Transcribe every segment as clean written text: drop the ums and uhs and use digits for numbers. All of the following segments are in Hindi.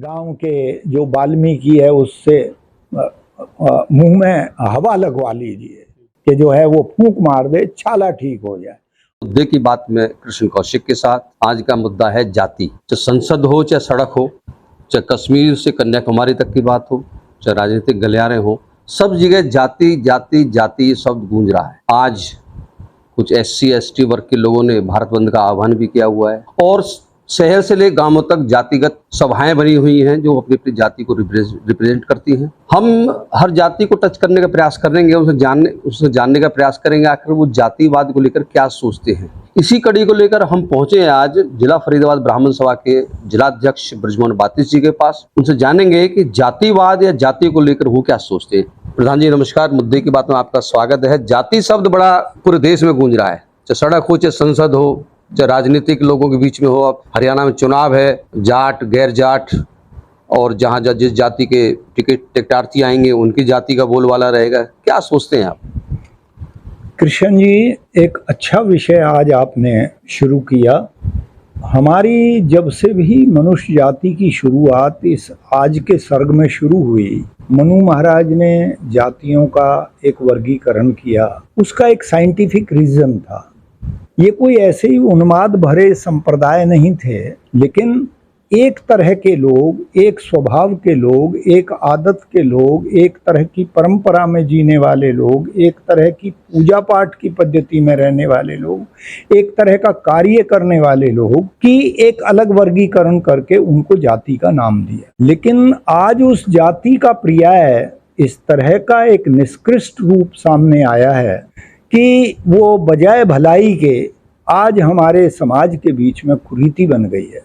गांव के जो वाल्मीकि है उससे मुंह में हवा लगवा लीजिए कि जो है वो फूंक मार दे, छाला ठीक हो जाए। मुद्दे की बात में कृष्ण कौशिक के साथ। आज का मुद्दा है जाति। चाहे संसद हो, चाहे सड़क हो, चाहे कश्मीर से कन्याकुमारी तक की बात हो, चाहे राजनीतिक गलियारे हो, सब जगह जाति जाति जाति शब्द गूंज रहा है। आज कुछ SC ST वर्ग के लोगों ने भारत बंद का आह्वान भी किया हुआ है और शहर से ले गांवों तक जातिगत सभाएं बनी हुई हैं जो अपनी अपनी जाति को रिप्रेजेंट करती हैं। हम हर जाति को टच करने का प्रयास करेंगे, उसे जानने का प्रयास करेंगे आखिर वो जातिवाद को लेकर क्या सोचते हैं। इसी कड़ी को लेकर हम पहुंचे हैं आज जिला फरीदाबाद ब्राह्मण सभा के जिलाध्यक्ष ब्रजमोहन बातिश जी के पास। उनसे जानेंगे कि जातिवाद या जाति को लेकर वो क्या सोचते हैं। प्रधान जी नमस्कार, मुद्दे की बात में आपका स्वागत है। जाति शब्द बड़ा पूरे देश में गूंज रहा है, चाहे सड़क हो, चाहे संसद हो, चाहे राजनीतिक लोगों के बीच में हो। अब हरियाणा में चुनाव है, जाट गैर जाट और जहाँ जिस जाति के टिकटार्थी आएंगे उनकी जाति का बोलबाला रहेगा। क्या सोचते हैं आप? कृष्ण जी, एक अच्छा विषय आज आपने शुरू किया। हमारी जब से भी मनुष्य जाति की शुरुआत इस आज के सर्ग में शुरू हुई, मनु महाराज ने जातियों का एक वर्गीकरण किया। उसका एक साइंटिफिक रीजन था। ये कोई ऐसे ही उन्माद भरे संप्रदाय नहीं थे, लेकिन एक तरह के लोग, एक स्वभाव के लोग, एक आदत के लोग, एक तरह की परंपरा में जीने वाले लोग, एक तरह की पूजा पाठ की पद्धति में रहने वाले लोग, एक तरह का कार्य करने वाले लोग की एक अलग वर्गीकरण करके उनको जाति का नाम दिया। लेकिन आज उस जाति का पर्याय इस तरह का एक निष्कृष्ट रूप सामने आया है कि वो बजाय भलाई के आज हमारे समाज के बीच में कुरीति बन गई है।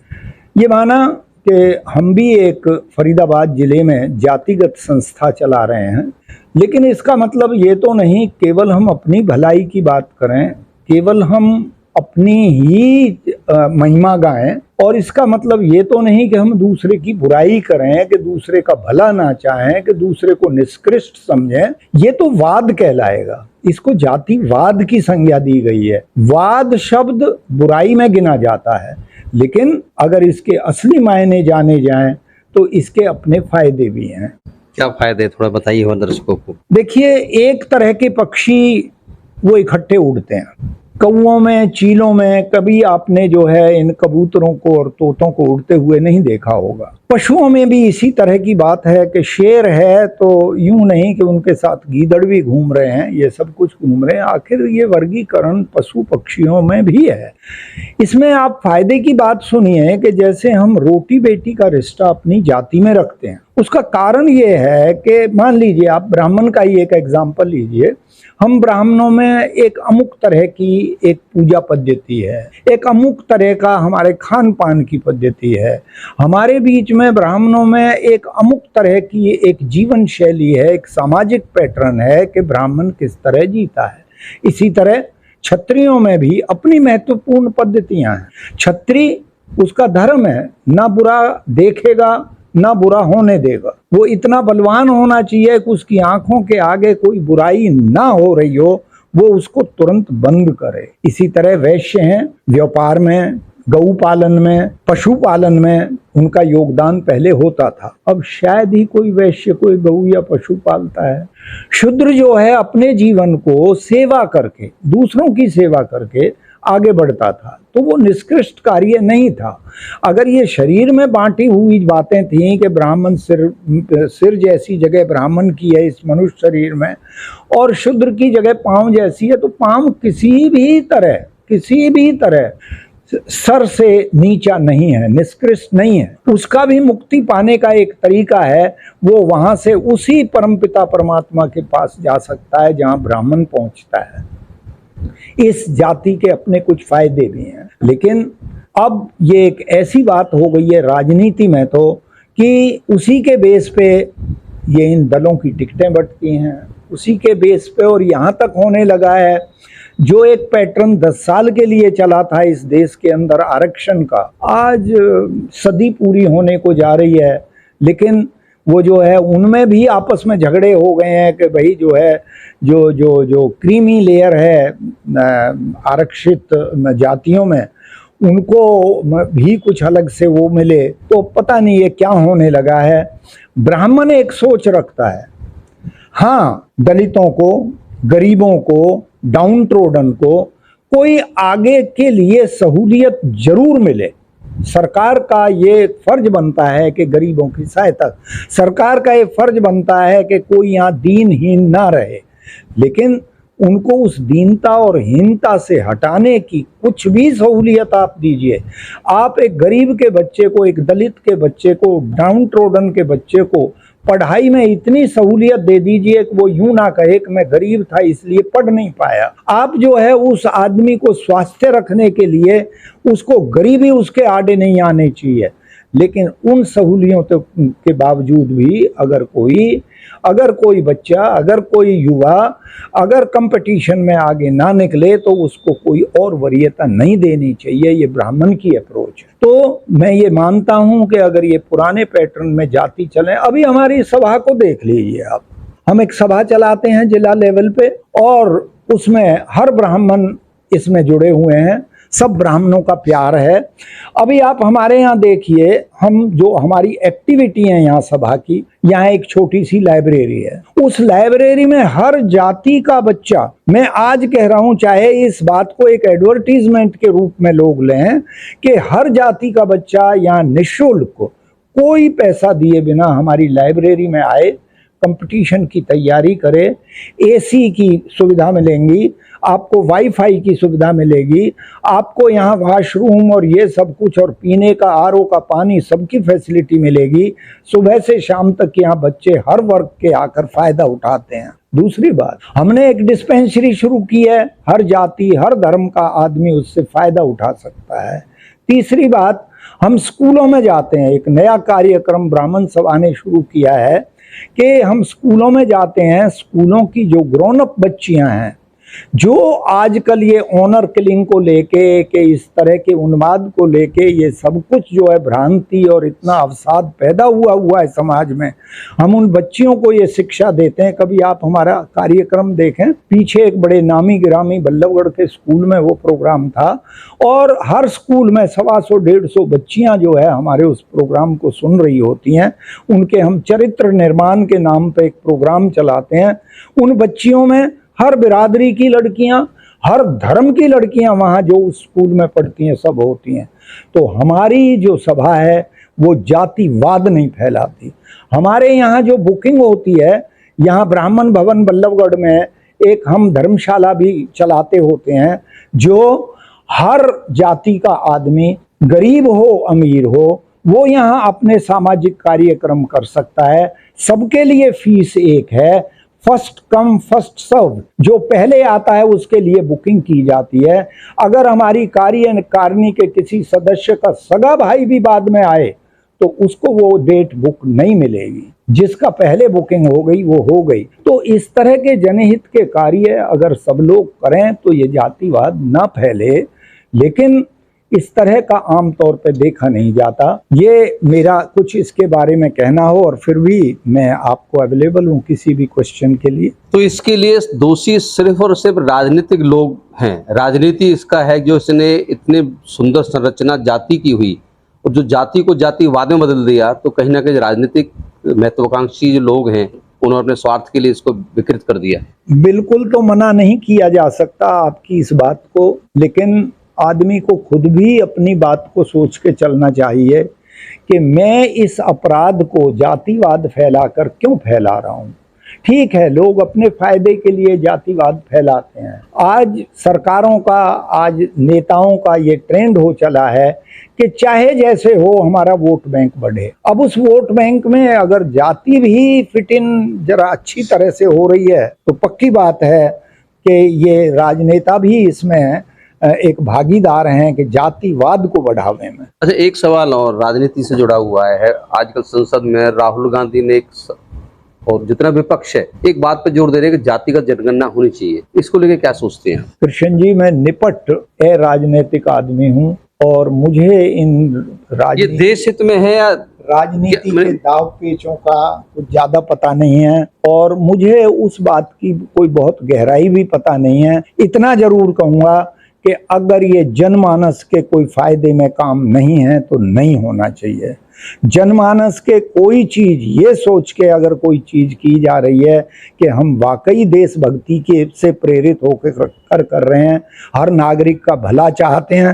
ये माना कि हम भी एक फरीदाबाद जिले में जातिगत संस्था चला रहे हैं, लेकिन इसका मतलब ये तो नहीं केवल हम अपनी भलाई की बात करें, केवल हम अपनी ही महिमा गाएं, और इसका मतलब ये तो नहीं कि हम दूसरे की बुराई करें, कि दूसरे का भला ना चाहें, कि दूसरे को निष्कृष्ट समझें। ये तो वाद कहलाएगा। इसको जातिवाद की संज्ञा दी गई है। वाद शब्द बुराई में गिना जाता है, लेकिन अगर इसके असली मायने जाने जाएं तो इसके अपने फायदे भी हैं। क्या फायदे, थोड़ा बताइए हमारे दर्शकों को। देखिए, एक तरह के पक्षी वो इकट्ठे उड़ते हैं, कौओं में, चीलों में। कभी आपने जो है इन कबूतरों को और तोतों को उड़ते हुए नहीं देखा होगा। पशुओं में भी इसी तरह की बात है कि शेर है तो यूं नहीं कि उनके साथ गीदड़ भी घूम रहे हैं, ये सब कुछ घूम रहे हैं। आखिर ये वर्गीकरण पशु पक्षियों में भी है। इसमें आप फायदे की बात सुनिए कि जैसे हम रोटी बेटी का रिश्ता अपनी जाति में रखते हैं, उसका कारण ये है कि मान लीजिए आप ब्राह्मण का ही एक एग्जाम्पल लीजिए। हम ब्राह्मणों में एक अमुक तरह की एक पूजा पद्धति है, एक अमुक तरह का हमारे खान पान की पद्धति है। हमारे बीच में ब्राह्मणों में एक अमुक तरह की एक जीवन शैली है, एक सामाजिक पैटर्न है कि ब्राह्मण किस तरह जीता है। इसी तरह क्षत्रियों में भी अपनी महत्वपूर्ण पद्धतियां हैं। क्षत्रिय, उसका धर्म है, ना बुरा देखेगा ना बुरा होने देगा। वो इतना बलवान होना चाहिए कि उसकी आंखों के आगे कोई बुराई ना हो रही हो, वो उसको तुरंत बंद करे। इसी तरह वैश्य हैं, व्यापार में, गऊ पालन में, पशुपालन में उनका योगदान पहले होता था। अब शायद ही कोई वैश्य कोई गऊ या पशु पालता है। शूद्र जो है अपने जीवन को सेवा करके, दूसरों की सेवा करके आगे बढ़ता था, तो वो निष्कृष्ट कार्य नहीं था। अगर ये शरीर में बांटी हुई बातें थीं कि ब्राह्मण सिर जैसी जगह ब्राह्मण की है इस मनुष्य शरीर में, और शूद्र की जगह पांव जैसी है, तो पांव किसी भी तरह सर से नीचा नहीं है, निष्कृष्ट नहीं है। उसका भी मुक्ति पाने का एक तरीका है, वो वहां से उसी परमपिता परमात्मा के पास जा सकता है जहां ब्राह्मण पहुंचता है। इस जाति के अपने कुछ फायदे भी हैं, लेकिन अब ये एक ऐसी बात हो गई है राजनीति में तो कि उसी के बेस पे ये इन दलों की टिकटें बंटती हैं, उसी के बेस पे। और यहाँ तक होने लगा है जो एक पैटर्न 10 साल के लिए चला था इस देश के अंदर आरक्षण का, आज सदी पूरी होने को जा रही है, लेकिन वो जो है उनमें भी आपस में झगड़े हो गए हैं कि भाई जो है जो क्रीमी लेयर है आरक्षित जातियों में, उनको भी कुछ अलग से वो मिले, तो पता नहीं ये क्या होने लगा है। ब्राह्मण एक सोच रखता है, हाँ दलितों को, गरीबों को, डाउन ट्रोडन को कोई आगे के लिए सहूलियत जरूर मिले। सरकार का ये फर्ज बनता है कि गरीबों की सहायता, सरकार का ये फर्ज बनता है कि कोई यहाँ दीनहीन ना रहे, लेकिन उनको उस दीनता और हीनता से हटाने की कुछ भी सहूलियत आप दीजिए। आप एक गरीब के बच्चे को, एक दलित के बच्चे को, डाउन ट्रोडन के बच्चे को पढ़ाई में इतनी सहूलियत दे दीजिए कि वो यूं ना कहे कि मैं गरीब था इसलिए पढ़ नहीं पाया। आप जो है उस आदमी को स्वास्थ्य रखने के लिए उसको गरीबी उसके आड़े नहीं आने चाहिए, लेकिन उन सहूलियतों के बावजूद भी अगर कोई बच्चा, अगर कोई युवा अगर कंपटीशन में आगे ना निकले तो उसको कोई और वरीयता नहीं देनी चाहिए। ये ब्राह्मण की अप्रोच है। तो मैं ये मानता हूं कि अगर ये पुराने पैटर्न में जाति चले, अभी हमारी सभा को देख लीजिए आप, हम एक सभा चलाते हैं जिला लेवल पे और उसमें हर ब्राह्मण इसमें जुड़े हुए हैं, सब ब्राह्मणों का प्यार है। अभी आप हमारे यहाँ देखिए, हम जो हमारी एक्टिविटी है यहाँ सभा की, यहाँ एक छोटी सी लाइब्रेरी है, उस लाइब्रेरी में हर जाति का बच्चा, मैं आज कह रहा हूँ चाहे इस बात को एक एडवर्टीजमेंट के रूप में लोग लें कि हर जाति का बच्चा यहाँ निःशुल्क कोई पैसा दिए बिना हमारी लाइब्रेरी में आए, कंपटीशन की तैयारी करे, एसी की सुविधा मिलेंगी, आपको वाईफाई की सुविधा मिलेगी, आपको यहाँ वॉशरूम और ये सब कुछ और पीने का आरओ का पानी सबकी फैसिलिटी मिलेगी। सुबह से शाम तक यहाँ बच्चे हर वर्ग के आकर फायदा उठाते हैं। दूसरी बात, हमने एक डिस्पेंसरी शुरू की है, हर जाति हर धर्म का आदमी उससे फायदा उठा सकता है। तीसरी बात, हम स्कूलों में जाते हैं, एक नया कार्यक्रम ब्राह्मण सभा ने शुरू किया है कि हम स्कूलों में जाते हैं, स्कूलों की जो ग्रोन अप बच्चियां हैं, जो आजकल ये ऑनर किलिंग को लेके कि इस तरह के उन्माद को लेके ये सब कुछ जो है भ्रांति और इतना अवसाद पैदा हुआ है समाज में, हम उन बच्चियों को ये शिक्षा देते हैं। कभी आप हमारा कार्यक्रम देखें, पीछे एक बड़े नामी गिरामी बल्लभगढ़ के स्कूल में वो प्रोग्राम था और हर स्कूल में 125-150 बच्चियां जो है हमारे उस प्रोग्राम को सुन रही होती हैं। उनके हम चरित्र निर्माण के नाम पे एक प्रोग्राम चलाते हैं। उन बच्चियों में हर बिरादरी की लड़कियां, हर धर्म की लड़कियां वहाँ जो उस स्कूल में पढ़ती हैं सब होती हैं। तो हमारी जो सभा है वो जातिवाद नहीं फैलाती। हमारे यहाँ जो बुकिंग होती है, यहाँ ब्राह्मण भवन बल्लभगढ़ में एक हम धर्मशाला भी चलाते होते हैं, जो हर जाति का आदमी, गरीब हो अमीर हो, वो यहाँ अपने सामाजिक कार्यक्रम कर सकता है। सबके लिए फीस एक है, फर्स्ट कम फर्स्ट सर्व, जो पहले आता है उसके लिए बुकिंग की जाती है। अगर हमारी कार्यकारिणी के किसी सदस्य का सगा भाई भी बाद में आए तो उसको वो डेट बुक नहीं मिलेगी, जिसका पहले बुकिंग हो गई वो हो गई। तो इस तरह के जनहित के कार्य अगर सब लोग करें तो ये जातिवाद ना फैले, लेकिन इस तरह का आमतौर पे देखा नहीं जाता। ये मेरा कुछ इसके बारे में कहना हो, और फिर भी मैं आपको अवेलेबल हूँ किसी भी क्वेश्चन के लिए। तो इसके लिए दोषी सिर्फ और सिर्फ राजनीतिक लोग हैं, राजनीति इसका है जो इसने इतने सुंदर संरचना जाति की हुई और जो जाति को जातिवाद में बदल दिया। तो कहीं ना कहीं राजनीतिक महत्वाकांक्षी जो लोग हैं उन्होंने अपने स्वार्थ के लिए इसको विकृत कर दिया। बिल्कुल तो मना नहीं किया जा सकता आपकी इस बात को, लेकिन आदमी को खुद भी अपनी बात को सोच के चलना चाहिए कि मैं इस अपराध को जातिवाद फैलाकर क्यों फैला रहा हूँ। ठीक है, लोग अपने फायदे के लिए जातिवाद फैलाते हैं। आज सरकारों का, आज नेताओं का ये ट्रेंड हो चला है कि चाहे जैसे हो हमारा वोट बैंक बढ़े। अब उस वोट बैंक में अगर जाति भी फिट इन जरा अच्छी तरह से हो रही है तो पक्की बात है कि ये राजनेता भी इसमें एक भागीदार हैं कि जातिवाद को बढ़ावे में। अच्छा, एक सवाल और राजनीति से जुड़ा हुआ है। आजकल संसद में राहुल गांधी ने और जितना विपक्ष है एक बात पर जोर दे रहे हैं कि जातिगत जनगणना होनी चाहिए। इसको लेके क्या सोचते हैं? कृष्ण जी, मैं निपट राजनीतिक आदमी हूँ और मुझे इन ये देश हित में है या राजनीति के दाव पेचों का कुछ ज्यादा पता नहीं है, और मुझे उस बात की कोई बहुत गहराई भी पता नहीं है। इतना जरूर कहूंगा कि अगर ये जनमानस के कोई फायदे में काम नहीं है तो नहीं होना चाहिए। जनमानस के कोई चीज ये सोच के अगर कोई चीज की जा रही है कि हम वाकई देशभक्ति के से प्रेरित होकर कर रहे हैं, हर नागरिक का भला चाहते हैं,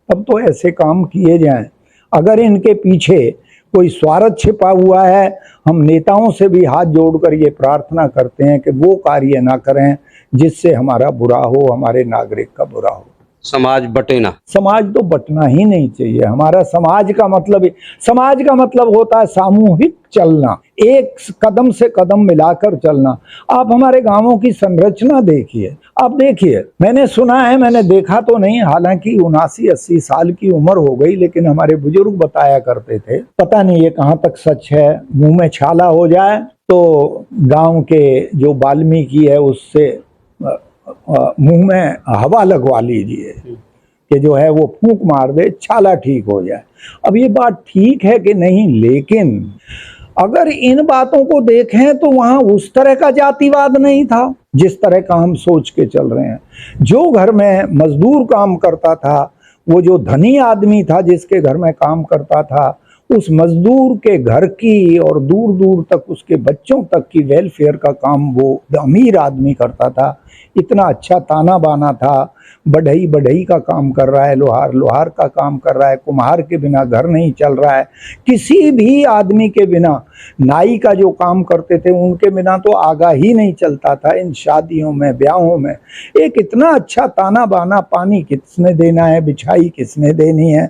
तब तो ऐसे काम किए जाएं। अगर इनके पीछे कोई स्वार्थ छिपा हुआ है, हम नेताओं से भी हाथ जोड़कर ये प्रार्थना करते हैं कि वो कार्य ना करें जिससे हमारा बुरा हो, हमारे नागरिक का बुरा हो। समाज बटे ना। समाज तो बटना ही नहीं चाहिए। हमारा समाज का मतलब होता है सामूहिक चलना, एक कदम से कदम मिलाकर चलना। आप हमारे गांवों की संरचना देखिए, आप देखिए, मैंने सुना है, मैंने देखा तो नहीं, हालांकि 79-80 साल की उम्र हो गई, लेकिन हमारे बुजुर्ग बताया करते थे, पता नहीं ये कहाँ तक सच है, मुंह में छाला हो जाए तो गांव के जो वाल्मीकि है उससे मुंह में हवा लगवा लीजिए कि जो है वो फूंक मार दे, छाला ठीक हो जाए। अब ये बात ठीक है कि नहीं, लेकिन अगर इन बातों को देखें तो वहां उस तरह का जातिवाद नहीं था जिस तरह का हम सोच के चल रहे हैं। जो घर में मजदूर काम करता था, वो जो धनी आदमी था जिसके घर में काम करता था, उस मजदूर के घर की और दूर दूर तक उसके बच्चों तक की वेलफेयर का काम वो अमीर आदमी करता था। इतना अच्छा ताना बाना था, बढ़ई बढ़ई का काम कर रहा है, लोहार लोहार का काम कर रहा है, कुम्हार के बिना घर नहीं चल रहा है, किसी भी आदमी के बिना, नाई का जो काम करते थे उनके बिना तो आगा ही नहीं चलता था। इन शादियों में, ब्याहों में एक इतना अच्छा ताना बाना, पानी किसने देना है, बिछाई किसने देनी है,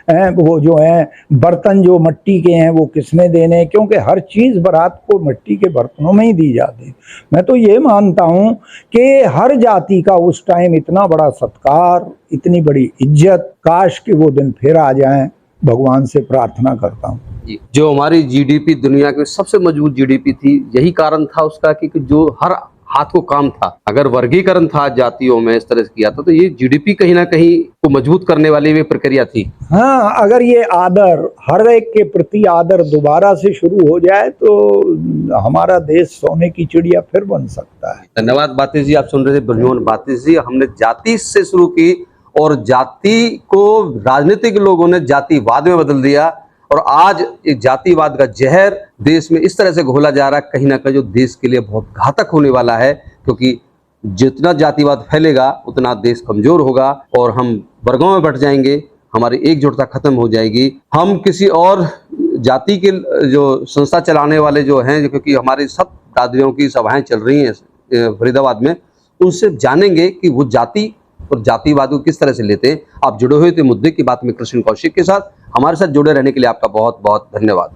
वो जो है बर्तन जो मिट्टी के हैं वो किसने देने हैं, क्योंकि हर चीज़ बारात को मिट्टी के बर्तनों में ही दी जाती। मैं तो ये मानता हूँ कि हर जाति का उस टाइम इतना बड़ा सत्कार, इतनी बड़ी इज्जत, काश कि वो दिन फिर आ जाएं, भगवान से प्रार्थना करता हूँ। जो हमारी जीडीपी दुनिया की सबसे मजबूत जीडीपी थी, यही कारण था उसका कि जो हर हाथ को काम था। अगर वर्गीकरण था जातियों में, इस तरह से किया था, तो ये जीडीपी कहीं ना कहीं को मजबूत करने वाली भी प्रक्रिया थी। हाँ, अगर ये आदर, हर एक के प्रति आदर दोबारा से शुरू हो जाए तो हमारा देश सोने की चिड़िया फिर बन सकता है। धन्यवाद बातेश जी, आप सुन रहे थे ब्रजमोहन बातेश जी। हमने जाति से शुरू की और जाति को राजनीतिक लोगों ने जातिवाद में बदल दिया, और आज एक जातिवाद का जहर देश में इस तरह से घोला जा रहा है, कहीं ना कहीं जो देश के लिए बहुत घातक होने वाला है, क्योंकि जितना जातिवाद फैलेगा उतना देश कमजोर होगा और हम वर्गों में बंट जाएंगे, हमारी एकजुटता खत्म हो जाएगी। हम किसी और जाति के जो संस्था चलाने वाले जो हैं, क्योंकि हमारी सब दादरियों की सभाएं चल रही हैं फरीदाबाद में, उनसे जानेंगे कि वो जाति और जातिवाद को किस तरह से लेते हैं। आप जुड़े हुए थे मुद्दे की बात में कृष्ण कौशिक के साथ। हमारे साथ जुड़े रहने के लिए आपका बहुत बहुत धन्यवाद।